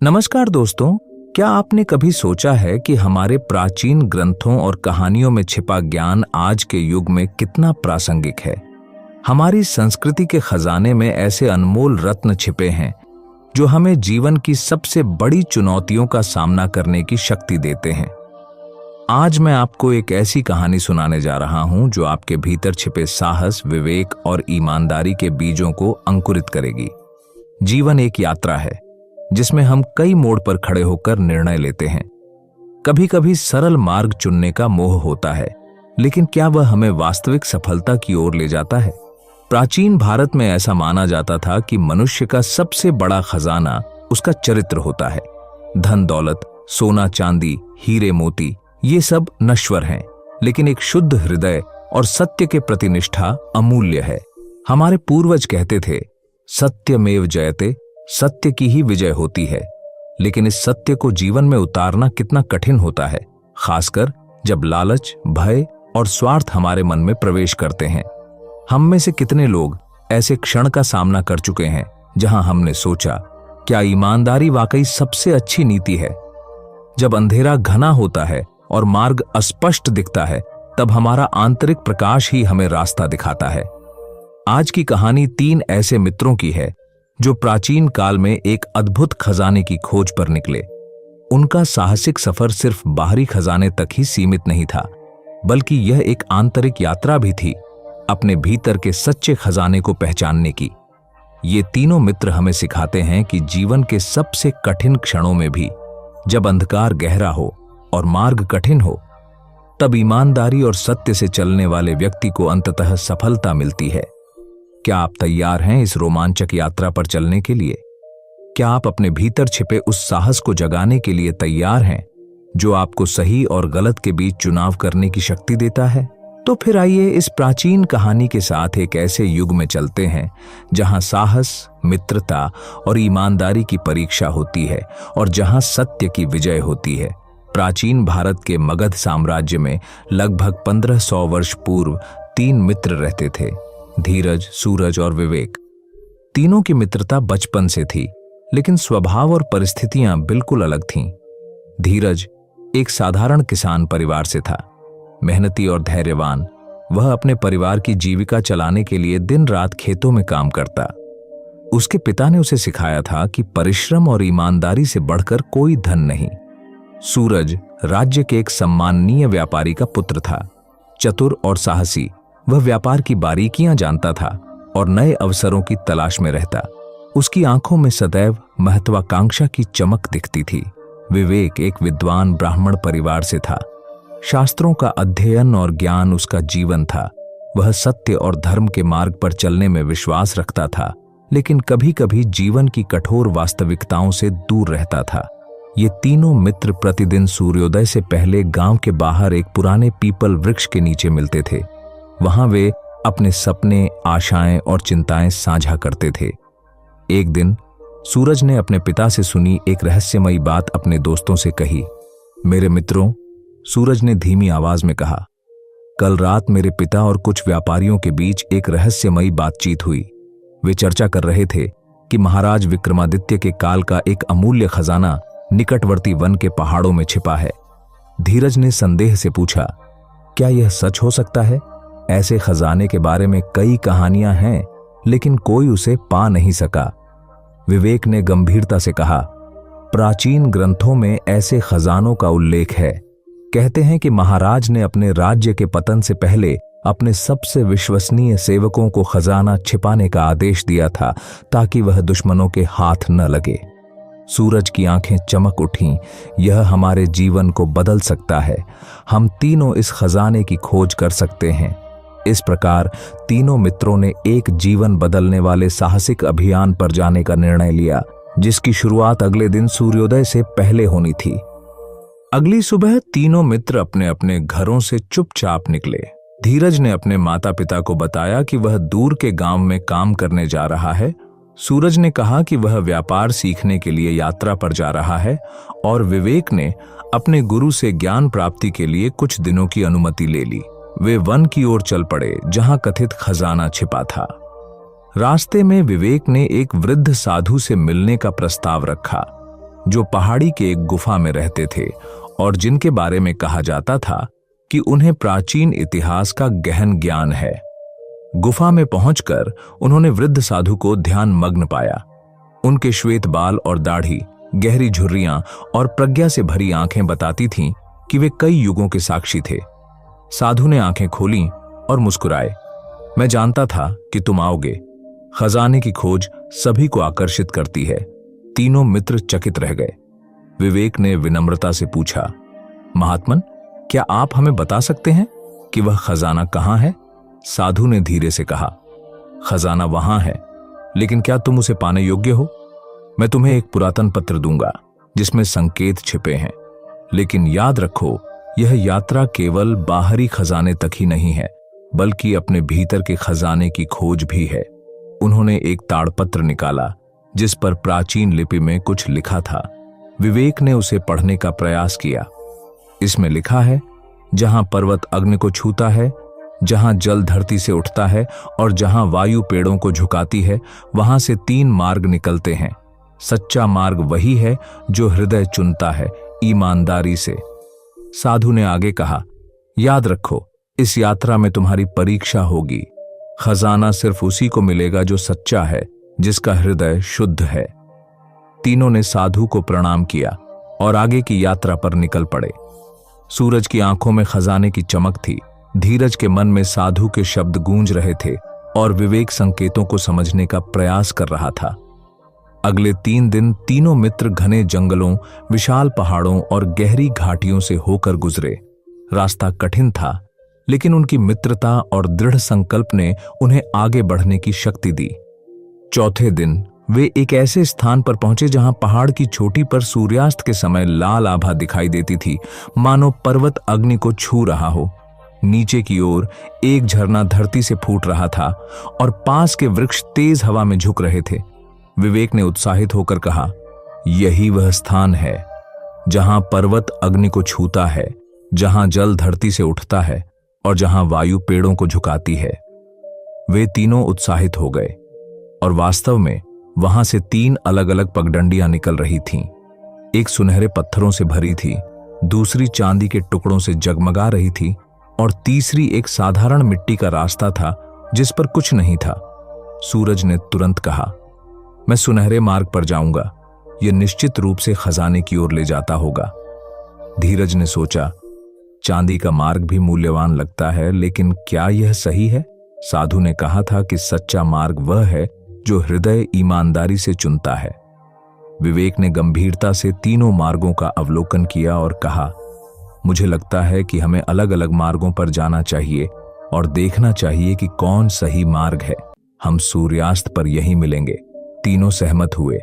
नमस्कार दोस्तों, क्या आपने कभी सोचा है कि हमारे प्राचीन ग्रंथों और कहानियों में छिपा ज्ञान आज के युग में कितना प्रासंगिक है। हमारी संस्कृति के खजाने में ऐसे अनमोल रत्न छिपे हैं जो हमें जीवन की सबसे बड़ी चुनौतियों का सामना करने की शक्ति देते हैं। आज मैं आपको एक ऐसी कहानी सुनाने जा रहा हूं जो आपके भीतर छिपे साहस, विवेक और ईमानदारी के बीजों को अंकुरित करेगी। जीवन एक यात्रा है जिसमें हम कई मोड़ पर खड़े होकर निर्णय लेते हैं। कभी कभी सरल मार्ग चुनने का मोह होता है, लेकिन क्या वह हमें वास्तविक सफलता की ओर ले जाता है? प्राचीन भारत में ऐसा माना जाता था कि मनुष्य का सबसे बड़ा खजाना उसका चरित्र होता है। धन दौलत, सोना चांदी, हीरे मोती, ये सब नश्वर हैं, लेकिन एक शुद्ध हृदय और सत्य के प्रति निष्ठा अमूल्य है। हमारे पूर्वज कहते थे, सत्यमेव जयते, सत्य की ही विजय होती है। लेकिन इस सत्य को जीवन में उतारना कितना कठिन होता है, खासकर जब लालच, भय और स्वार्थ हमारे मन में प्रवेश करते हैं। हम में से कितने लोग ऐसे क्षण का सामना कर चुके हैं जहां हमने सोचा, क्या ईमानदारी वाकई सबसे अच्छी नीति है? जब अंधेरा घना होता है और मार्ग अस्पष्ट दिखता है, तब हमारा आंतरिक प्रकाश ही हमें रास्ता दिखाता है। आज की कहानी 3 ऐसे मित्रों की है जो प्राचीन काल में एक अद्भुत खजाने की खोज पर निकले। उनका साहसिक सफर सिर्फ बाहरी खजाने तक ही सीमित नहीं था, बल्कि यह एक आंतरिक यात्रा भी थी, अपने भीतर के सच्चे खजाने को पहचानने की। ये तीनों मित्र हमें सिखाते हैं कि जीवन के सबसे कठिन क्षणों में भी, जब अंधकार गहरा हो और मार्ग कठिन हो, तब ईमानदारी और सत्य से चलने वाले व्यक्ति को अंततः सफलता मिलती है। क्या आप तैयार हैं इस रोमांचक यात्रा पर चलने के लिए? क्या आप अपने भीतर छिपे उस साहस को जगाने के लिए तैयार हैं जो आपको सही और गलत के बीच चुनाव करने की शक्ति देता है? तो फिर आइए इस प्राचीन कहानी के साथ एक ऐसे युग में चलते हैं जहां साहस, मित्रता और ईमानदारी की परीक्षा होती है और जहां सत्य की विजय होती है। प्राचीन भारत के मगध साम्राज्य में लगभग 1500 वर्ष पूर्व 3 मित्र रहते थे, धीरज, सूरज और विवेक। तीनों की मित्रता बचपन से थी, लेकिन स्वभाव और परिस्थितियां बिल्कुल अलग थीं। धीरज एक साधारण किसान परिवार से था, मेहनती और धैर्यवान। वह अपने परिवार की जीविका चलाने के लिए दिन रात खेतों में काम करता। उसके पिता ने उसे सिखाया था कि परिश्रम और ईमानदारी से बढ़कर कोई धन नहीं। सूरज राज्य के एक सम्माननीय व्यापारी का पुत्र था, चतुर और साहसी। वह व्यापार की बारीकियां जानता था और नए अवसरों की तलाश में रहता। उसकी आंखों में सदैव महत्वाकांक्षा की चमक दिखती थी। विवेक एक विद्वान ब्राह्मण परिवार से था। शास्त्रों का अध्ययन और ज्ञान उसका जीवन था। वह सत्य और धर्म के मार्ग पर चलने में विश्वास रखता था, लेकिन कभी कभी जीवन की कठोर वास्तविकताओं से दूर रहता था। ये तीनों मित्र प्रतिदिन सूर्योदय से पहले गांव के बाहर एक पुराने पीपल वृक्ष के नीचे मिलते थे। वहां वे अपने सपने, आशाएं और चिंताएं साझा करते थे। एक दिन सूरज ने अपने पिता से सुनी एक रहस्यमयी बात अपने दोस्तों से कही। मेरे मित्रों, सूरज ने धीमी आवाज में कहा, कल रात मेरे पिता और कुछ व्यापारियों के बीच एक रहस्यमयी बातचीत हुई। वे चर्चा कर रहे थे कि महाराज विक्रमादित्य के काल का एक अमूल्य खजाना निकटवर्ती वन के पहाड़ों में छिपा है। धीरज ने संदेह से पूछा, क्या यह सच हो सकता है? ऐसे खजाने के बारे में कई कहानियां हैं, लेकिन कोई उसे पा नहीं सका। विवेक ने गंभीरता से कहा, प्राचीन ग्रंथों में ऐसे खजानों का उल्लेख है। कहते हैं कि महाराज ने अपने राज्य के पतन से पहले अपने सबसे विश्वसनीय सेवकों को खजाना छिपाने का आदेश दिया था, ताकि वह दुश्मनों के हाथ न लगे। सूरज की आंखें चमक उठीं। यह हमारे जीवन को बदल सकता है। हम तीनों इस खजाने की खोज कर सकते हैं। इस प्रकार तीनों मित्रों ने एक जीवन बदलने वाले साहसिक अभियान पर जाने का निर्णय लिया, जिसकी शुरुआत अगले दिन सूर्योदय से पहले होनी थी। अगली सुबह तीनों मित्र अपने अपने घरों से चुपचाप निकले। धीरज ने अपने माता पिता को बताया कि वह दूर के गांव में काम करने जा रहा है। सूरज ने कहा कि वह व्यापार सीखने के लिए यात्रा पर जा रहा है, और विवेक ने अपने गुरु से ज्ञान प्राप्ति के लिए कुछ दिनों की अनुमति ले ली। वे वन की ओर चल पड़े जहां कथित खजाना छिपा था। रास्ते में विवेक ने एक वृद्ध साधु से मिलने का प्रस्ताव रखा, जो पहाड़ी के एक गुफा में रहते थे और जिनके बारे में कहा जाता था कि उन्हें प्राचीन इतिहास का गहन ज्ञान है। गुफा में पहुंचकर उन्होंने वृद्ध साधु को ध्यान मग्न पाया। उनके श्वेत बाल और दाढ़ी, गहरी झुर्रियां और प्रज्ञा से भरी आंखें बताती थीं कि वे कई युगों के साक्षी थे। साधु ने आंखें खोलीं और मुस्कुराए। मैं जानता था कि तुम आओगे। खजाने की खोज सभी को आकर्षित करती है। तीनों मित्र चकित रह गए। विवेक ने विनम्रता से पूछा, महात्मन, क्या आप हमें बता सकते हैं कि वह खजाना कहाँ है? साधु ने धीरे से कहा, खजाना वहां है, लेकिन क्या तुम उसे पाने योग्य हो? मैं तुम्हें एक पुरातन पत्र दूंगा जिसमें संकेत छिपे हैं, लेकिन याद रखो, यह यात्रा केवल बाहरी खजाने तक ही नहीं है, बल्कि अपने भीतर के खजाने की खोज भी है। उन्होंने एक ताड़पत्र निकाला जिस पर प्राचीन लिपि में कुछ लिखा था। विवेक ने उसे पढ़ने का प्रयास किया। इसमें लिखा है, जहां पर्वत अग्नि को छूता है, जहां जल धरती से उठता है और जहां वायु पेड़ों को झुकाती है, वहां से 3 मार्ग निकलते हैं। सच्चा मार्ग वही है जो हृदय चुनता है, ईमानदारी से। साधु ने आगे कहा, याद रखो, इस यात्रा में तुम्हारी परीक्षा होगी। खजाना सिर्फ उसी को मिलेगा जो सच्चा है, जिसका हृदय शुद्ध है। तीनों ने साधु को प्रणाम किया और आगे की यात्रा पर निकल पड़े। सूरज की आंखों में खजाने की चमक थी। धीरज के मन में साधु के शब्द गूंज रहे थे और विवेक संकेतों को समझने का प्रयास कर रहा था। अगले 3 दिन तीनों मित्र घने जंगलों, विशाल पहाड़ों और गहरी घाटियों से होकर गुजरे। रास्ता कठिन था, लेकिन उनकी मित्रता और दृढ़ संकल्प ने उन्हें आगे बढ़ने की शक्ति दी। चौथे दिन वे एक ऐसे स्थान पर पहुंचे जहां पहाड़ की चोटी पर सूर्यास्त के समय लाल आभा दिखाई देती थी, मानो पर्वत अग्नि को छू रहा हो। नीचे की ओर एक झरना धरती से फूट रहा था और पास के वृक्ष तेज हवा में झुक रहे थे। विवेक ने उत्साहित होकर कहा, यही वह स्थान है जहां पर्वत अग्नि को छूता है, जहां जल धरती से उठता है और जहां वायु पेड़ों को झुकाती है। वे तीनों उत्साहित हो गए और वास्तव में वहां से 3 अलग अलग पगडंडियां निकल रही थीं। एक सुनहरे पत्थरों से भरी थी, दूसरी चांदी के टुकड़ों से जगमगा रही थी और तीसरी एक साधारण मिट्टी का रास्ता था जिस पर कुछ नहीं था। सूरज ने तुरंत कहा, मैं सुनहरे मार्ग पर जाऊंगा, यह निश्चित रूप से खजाने की ओर ले जाता होगा। धीरज ने सोचा, चांदी का मार्ग भी मूल्यवान लगता है, लेकिन क्या यह सही है? साधु ने कहा था कि सच्चा मार्ग वह है जो हृदय ईमानदारी से चुनता है। विवेक ने गंभीरता से तीनों मार्गों का अवलोकन किया और कहा, मुझे लगता है कि हमें अलग अलग मार्गों पर जाना चाहिए और देखना चाहिए कि कौन सही मार्ग है। हम सूर्यास्त पर यहीं मिलेंगे। तीनों सहमत हुए।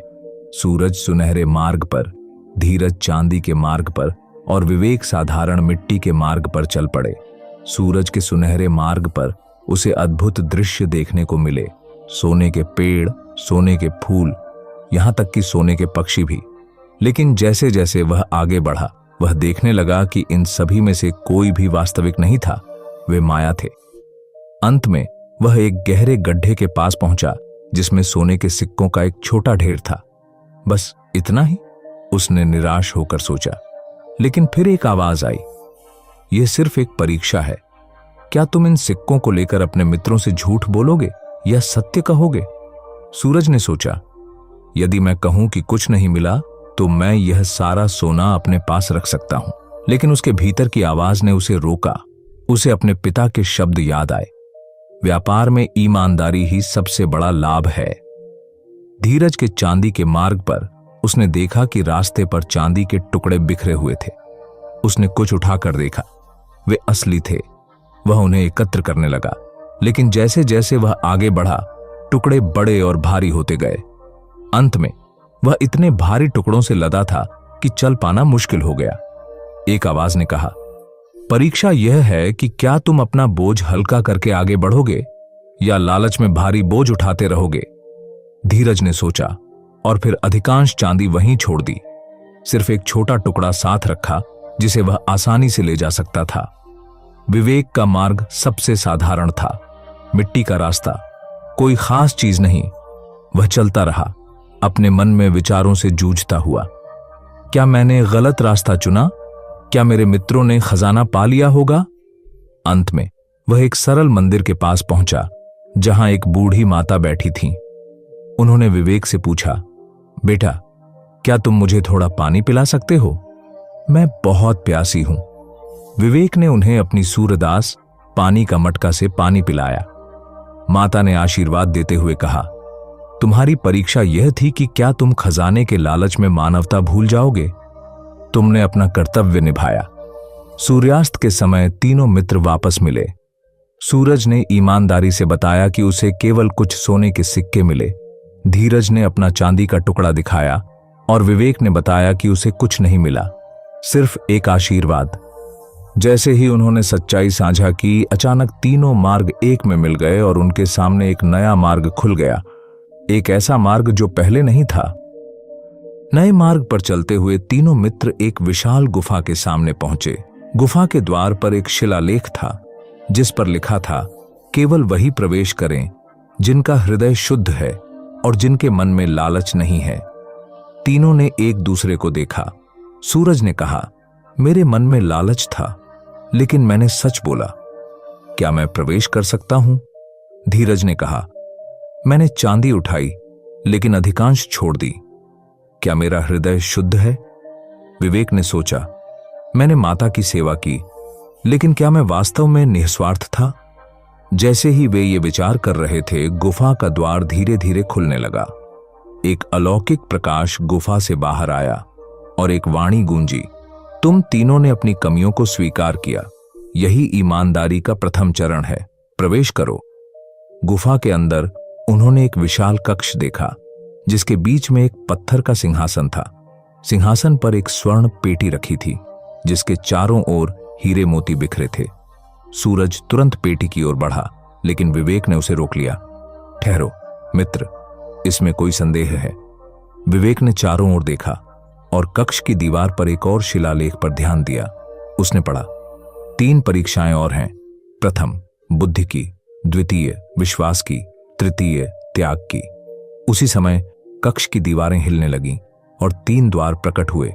सूरज सुनहरे मार्ग पर, धीरज चांदी के मार्ग पर और विवेक साधारण मिट्टी के मार्ग पर चल पड़े। सूरज के सुनहरे मार्ग पर उसे अद्भुत दृश्य देखने को मिले। सोने के पेड़, सोने के फूल, यहां तक कि सोने के पक्षी भी। लेकिन जैसे जैसे वह आगे बढ़ा, वह देखने लगा कि इन सभी में से कोई भी वास्तविक नहीं था, वे माया थे। अंत में वह एक गहरे गड्ढे के पास पहुंचा जिसमें सोने के सिक्कों का एक छोटा ढेर था। बस इतना ही, उसने निराश होकर सोचा। लेकिन फिर एक आवाज आई, यह सिर्फ एक परीक्षा है। क्या तुम इन सिक्कों को लेकर अपने मित्रों से झूठ बोलोगे या सत्य कहोगे? सूरज ने सोचा, यदि मैं कहूं कि कुछ नहीं मिला तो मैं यह सारा सोना अपने पास रख सकता हूं। लेकिन उसके भीतर की आवाज ने उसे रोका। उसे अपने पिता के शब्द याद आए, व्यापार में ईमानदारी ही सबसे बड़ा लाभ है। धीरज के चांदी के मार्ग पर उसने देखा कि रास्ते पर चांदी के टुकड़े बिखरे हुए थे। उसने कुछ उठाकर देखा, वे असली थे। वह उन्हें एकत्र करने लगा, लेकिन जैसे जैसे वह आगे बढ़ा, टुकड़े बड़े और भारी होते गए। अंत में वह इतने भारी टुकड़ों से लदा था कि चल पाना मुश्किल हो गया। एक आवाज ने कहा, परीक्षा यह है कि क्या तुम अपना बोझ हल्का करके आगे बढ़ोगे या लालच में भारी बोझ उठाते रहोगे। धीरज ने सोचा और फिर अधिकांश चांदी वहीं छोड़ दी। सिर्फ एक छोटा टुकड़ा साथ रखा जिसे वह आसानी से ले जा सकता था। विवेक का मार्ग सबसे साधारण था, मिट्टी का रास्ता, कोई खास चीज नहीं। वह चलता रहा, अपने मन में विचारों से जूझता हुआ। क्या मैंने गलत रास्ता चुना? क्या मेरे मित्रों ने खजाना पा लिया होगा? अंत में वह एक सरल मंदिर के पास पहुंचा जहां एक बूढ़ी माता बैठी थी। उन्होंने विवेक से पूछा, बेटा, क्या तुम मुझे थोड़ा पानी पिला सकते हो? मैं बहुत प्यासी हूं। विवेक ने उन्हें अपनी सूरदास पानी का मटका से पानी पिलाया। माता ने आशीर्वाद देते हुए कहा, तुम्हारी परीक्षा यह थी कि क्या तुम खजाने के लालच में मानवता भूल जाओगे? तुमने अपना कर्तव्य निभाया। सूर्यास्त के समय तीनों मित्र वापस मिले। सूरज ने ईमानदारी से बताया कि उसे केवल कुछ सोने के सिक्के मिले। धीरज ने अपना चांदी का टुकड़ा दिखाया और विवेक ने बताया कि उसे कुछ नहीं मिला, सिर्फ एक आशीर्वाद। जैसे ही उन्होंने सच्चाई साझा की, अचानक तीनों मार्ग एक में मिल गए और उनके सामने एक नया मार्ग खुल गया, एक ऐसा मार्ग जो पहले नहीं था। नए मार्ग पर चलते हुए तीनों मित्र एक विशाल गुफा के सामने पहुंचे। गुफा के द्वार पर एक शिलालेख था जिस पर लिखा था, केवल वही प्रवेश करें जिनका हृदय शुद्ध है और जिनके मन में लालच नहीं है। तीनों ने एक दूसरे को देखा। सूरज ने कहा, मेरे मन में लालच था, लेकिन मैंने सच बोला। क्या मैं प्रवेश कर सकता हूं? धीरज ने कहा, मैंने चांदी उठाई लेकिन अधिकांश छोड़ दी। क्या मेरा हृदय शुद्ध है? विवेक ने सोचा, मैंने माता की सेवा की, लेकिन क्या मैं वास्तव में निस्वार्थ था? जैसे ही वे ये विचार कर रहे थे, गुफा का द्वार धीरे धीरे खुलने लगा। एक अलौकिक प्रकाश गुफा से बाहर आया और एक वाणी गूंजी, तुम तीनों ने अपनी कमियों को स्वीकार किया। यही ईमानदारी का प्रथम चरण है। प्रवेश करो। गुफा के अंदर उन्होंने एक विशाल कक्ष देखा जिसके बीच में एक पत्थर का सिंहासन था। सिंहासन पर एक स्वर्ण पेटी रखी थी जिसके चारों ओर हीरे मोती बिखरे थे। सूरज तुरंत पेटी की ओर बढ़ा, लेकिन विवेक ने उसे रोक लिया। ठहरो मित्र, इसमें कोई संदेह है। विवेक ने चारों ओर देखा और कक्ष की दीवार पर एक और शिलालेख पर ध्यान दिया। उसने पढ़ा, 3 परीक्षाएं और हैं। प्रथम बुद्धि की, द्वितीय विश्वास की, तृतीय त्याग की। उसी समय कक्ष की दीवारें हिलने लगीं और 3 द्वार प्रकट हुए।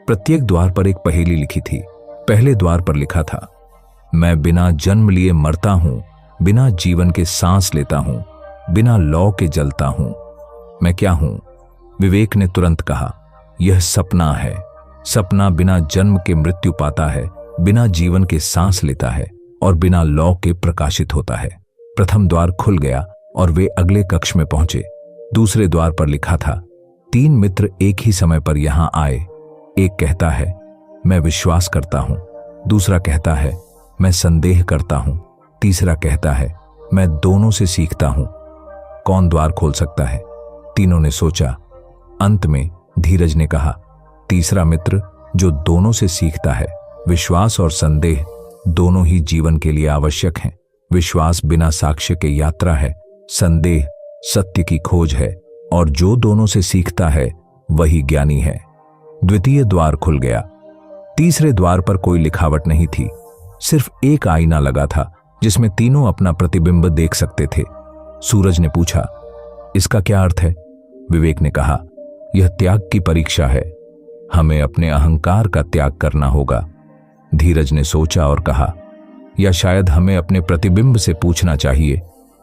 प्रत्येक द्वार पर एक पहेली लिखी थी। पहले द्वार पर लिखा था, मैं बिना जन्म लिए मरता हूं, बिना जीवन के सांस लेता हूं, बिना लौ के जलता हूं। मैं क्या हूं? विवेक ने तुरंत कहा, यह सपना है। सपना बिना जन्म के मृत्यु पाता है, बिना जीवन के सांस लेता है और बिना लौ के प्रकाशित होता है। प्रथम द्वार खुल गया और वे अगले कक्ष में पहुंचे। दूसरे द्वार पर लिखा था, 3 मित्र एक ही समय पर यहां आए। एक कहता है, मैं विश्वास करता हूं। दूसरा कहता है, मैं संदेह करता हूं। तीसरा कहता है, मैं दोनों से सीखता हूं। कौन द्वार खोल सकता है? तीनों ने सोचा। अंत में धीरज ने कहा, तीसरा मित्र जो दोनों से सीखता है। विश्वास और संदेह दोनों ही जीवन के लिए आवश्यक हैं। विश्वास बिना साक्ष्य के यात्रा है, संदेह सत्य की खोज है, और जो दोनों से सीखता है वही ज्ञानी है। द्वितीय द्वार खुल गया। तीसरे द्वार पर कोई लिखावट नहीं थी, सिर्फ एक आईना लगा था जिसमें तीनों अपना प्रतिबिंब देख सकते थे। सूरज ने पूछा, इसका क्या अर्थ है? विवेक ने कहा, यह त्याग की परीक्षा है। हमें अपने अहंकार का त्याग करना होगा। धीरज ने सोचा और कहा, या शायद हमें अपने प्रतिबिंब से पूछना चाहिए,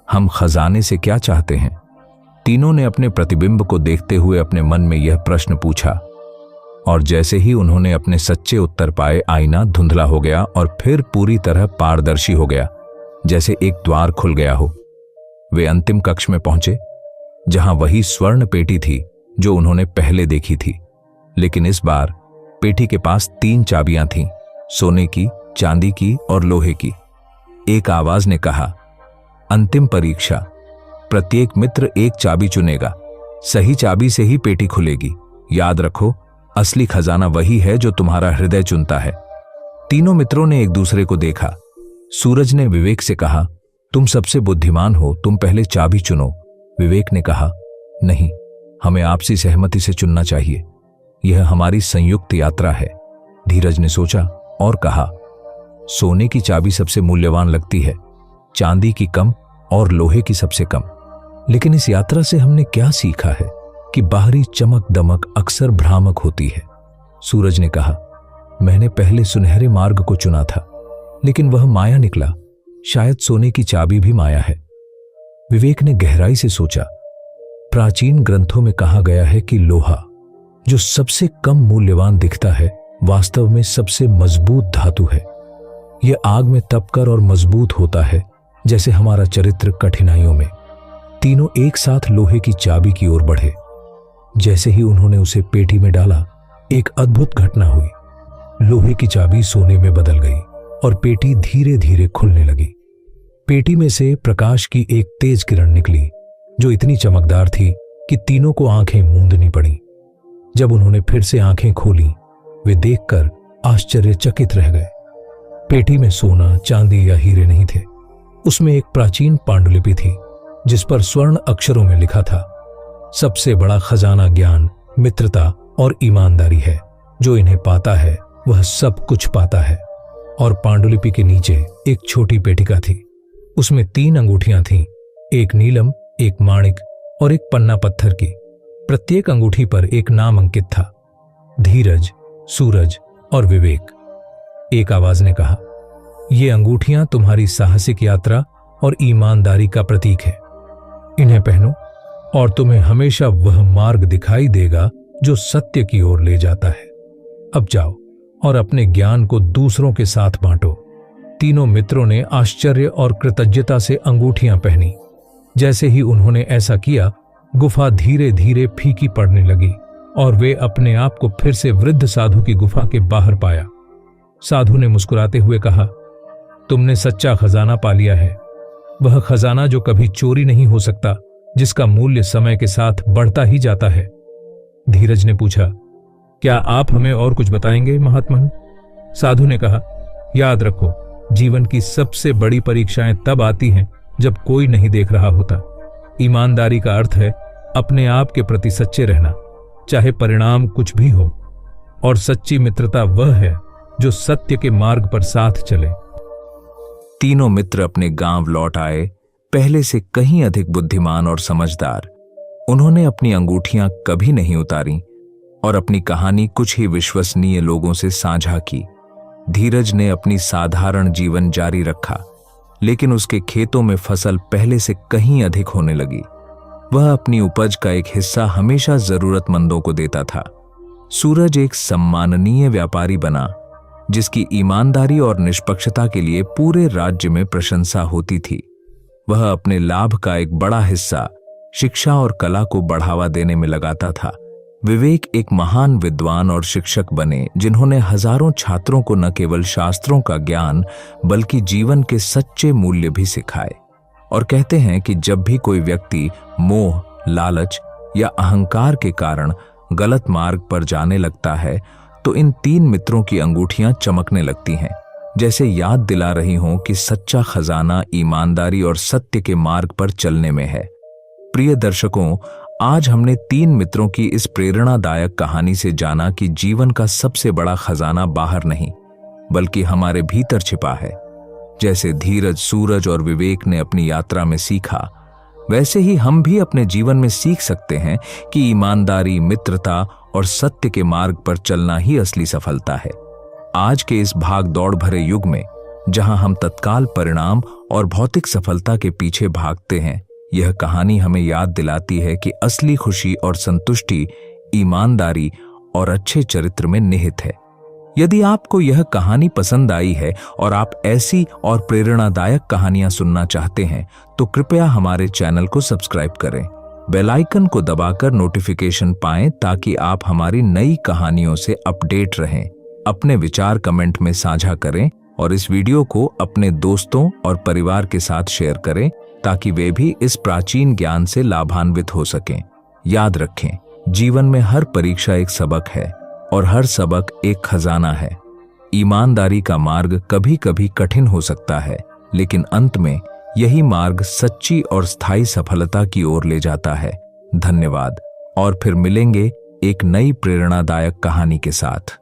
हम खजाने से क्या चाहते हैं? तीनों ने अपने प्रतिबिंब को देखते हुए अपने मन में यह प्रश्न पूछा, और जैसे ही उन्होंने अपने सच्चे उत्तर पाए, आईना धुंधला हो गया और फिर पूरी तरह पारदर्शी हो गया, जैसे एक द्वार खुल गया हो। वे अंतिम कक्ष में पहुंचे, जहां वही स्वर्ण पेटी थी जो उन्होंने पहले देखी थी, लेकिन इस बार पेटी के पास 3 चाबियां थीं, सोने की, चांदी की और लोहे की। एक आवाज ने कहा, अंतिम परीक्षा, प्रत्येक मित्र एक चाबी चुनेगा। सही चाबी से ही पेटी खुलेगी। याद रखो, असली खजाना वही है जो तुम्हारा हृदय चुनता है। तीनों मित्रों ने एक दूसरे को देखा। सूरज ने विवेक से कहा, तुम सबसे बुद्धिमान हो, तुम पहले चाबी चुनो। विवेक ने कहा, नहीं, हमें आपसी सहमति से चुनना चाहिए। यह हमारी संयुक्त यात्रा है। धीरज ने सोचा और कहा, सोने की चाबी सबसे मूल्यवान लगती है, चांदी की कम और लोहे की सबसे कम। लेकिन इस यात्रा से हमने क्या सीखा है कि बाहरी चमक दमक अक्सर भ्रामक होती है। सूरज ने कहा, मैंने पहले सुनहरे मार्ग को चुना था, लेकिन वह माया निकला। शायद सोने की चाबी भी माया है। विवेक ने गहराई से सोचा। प्राचीन ग्रंथों में कहा गया है कि लोहा, जो सबसे कम मूल्यवान दिखता है, वास्तव में सबसे मजबूत धातु है। यह आग में तपकर और मजबूत होता है, जैसे हमारा चरित्र कठिनाइयों में। तीनों एक साथ लोहे की चाबी की ओर बढ़े। जैसे ही उन्होंने उसे पेटी में डाला, एक अद्भुत घटना हुई। लोहे की चाबी सोने में बदल गई और पेटी धीरे धीरे खुलने लगी। पेटी में से प्रकाश की एक तेज किरण निकली, जो इतनी चमकदार थी कि तीनों को आंखें मूंदनी पड़ी। जब उन्होंने फिर से आंखें खोली, वे देखकर आश्चर्यचकित रह गए। पेटी में सोना, चांदी या हीरे नहीं थे। उसमें एक प्राचीन पांडुलिपि थी, जिस पर स्वर्ण अक्षरों में लिखा था, सबसे बड़ा खजाना ज्ञान, मित्रता और ईमानदारी है। जो इन्हें पाता है वह सब कुछ पाता है। और पांडुलिपि के नीचे एक छोटी पेटिका थी। उसमें 3 अंगूठियां थीं, एक नीलम, एक माणिक और एक पन्ना पत्थर की। प्रत्येक अंगूठी पर एक नाम अंकित था, धीरज, सूरज और विवेक। एक आवाज ने कहा, ये अंगूठियां तुम्हारी साहसिक यात्रा और ईमानदारी का प्रतीक है। इन्हें पहनो और तुम्हें हमेशा वह मार्ग दिखाई देगा जो सत्य की ओर ले जाता है। अब जाओ और अपने ज्ञान को दूसरों के साथ बांटो। तीनों मित्रों ने आश्चर्य और कृतज्ञता से अंगूठियां पहनी। जैसे ही उन्होंने ऐसा किया, गुफा धीरे धीरे फीकी पड़ने लगी और वे अपने आप को फिर से वृद्ध साधु की गुफा के बाहर पाया। साधु ने मुस्कुराते हुए कहा, तुमने सच्चा खजाना पा लिया है। वह खजाना जो कभी चोरी नहीं हो सकता, जिसका मूल्य समय के साथ बढ़ता ही जाता है। धीरज ने पूछा, क्या आप हमें और कुछ बताएंगे महात्मन? साधु ने कहा, याद रखो, जीवन की सबसे बड़ी परीक्षाएं तब आती हैं जब कोई नहीं देख रहा होता। ईमानदारी का अर्थ है अपने आप के प्रति सच्चे रहना, चाहे परिणाम कुछ भी हो। और सच्ची मित्रता वह है जो सत्य के मार्ग पर साथ चले। तीनों मित्र अपने गांव लौट आए, पहले से कहीं अधिक बुद्धिमान और समझदार। उन्होंने अपनी अंगूठियां कभी नहीं उतारी और अपनी कहानी कुछ ही विश्वसनीय लोगों से साझा की। धीरज ने अपनी साधारण जीवन जारी रखा, लेकिन उसके खेतों में फसल पहले से कहीं अधिक होने लगी। वह अपनी उपज का एक हिस्सा हमेशा जरूरतमंदों को देता था। सूरज एक सम्माननीय व्यापारी बना, जिसकी ईमानदारी और निष्पक्षता के लिए पूरे राज्य में प्रशंसा होती थी। वह अपने लाभ का एक बड़ा हिस्सा शिक्षा और कला को बढ़ावा देने में लगाता था। विवेक एक महान विद्वान और शिक्षक बने, जिन्होंने हजारों छात्रों को न केवल शास्त्रों का ज्ञान बल्कि जीवन के सच्चे मूल्य भी सिखाए। और कहते हैं कि जब भी कोई व्यक्ति मोह, लालच या अहंकार के कारण गलत मार्ग पर जाने लगता है, तो इन 3 मित्रों की अंगूठियां चमकने लगती हैं, जैसे याद दिला रही हों कि सच्चा खजाना ईमानदारी और सत्य के मार्ग पर चलने में है। प्रिय दर्शकों, आज हमने 3 मित्रों की इस प्रेरणादायक कहानी से जाना कि जीवन का सबसे बड़ा खजाना बाहर नहीं, बल्कि हमारे भीतर छिपा है। जैसे धीरज, सूरज और विवेक ने अपनी यात्रा में सीखा, वैसे ही हम भी अपने जीवन में सीख सकते हैं कि ईमानदारी, मित्रता और सत्य के मार्ग पर चलना ही असली सफलता है। आज के इस भाग दौड़ भरे युग में, जहां हम तत्काल परिणाम और भौतिक सफलता के पीछे भागते हैं, यह कहानी हमें याद दिलाती है कि असली खुशी और संतुष्टि ईमानदारी और अच्छे चरित्र में निहित है। यदि आपको यह कहानी पसंद आई है और आप ऐसी और प्रेरणादायक कहानियां सुनना चाहते हैं, तो कृपया हमारे चैनल को सब्सक्राइब करें, बेल आइकन को दबाकर नोटिफिकेशन पाएं, ताकि आप हमारी नई कहानियों से अपडेट रहें। अपने विचार कमेंट में साझा करें और इस वीडियो को अपने दोस्तों और परिवार के साथ शेयर करें, ताकि वे भी इस प्राचीन ज्ञान से लाभान्वित हो सकें। याद रखें, जीवन में हर परीक्षा एक सबक है और हर सबक एक खजाना है। ईमानदारी का मार्ग कभी कभी कठिन हो सकता है, लेकिन अंत में यही मार्ग सच्ची और स्थायी सफलता की ओर ले जाता है। धन्यवाद, और फिर मिलेंगे एक नई प्रेरणादायक कहानी के साथ।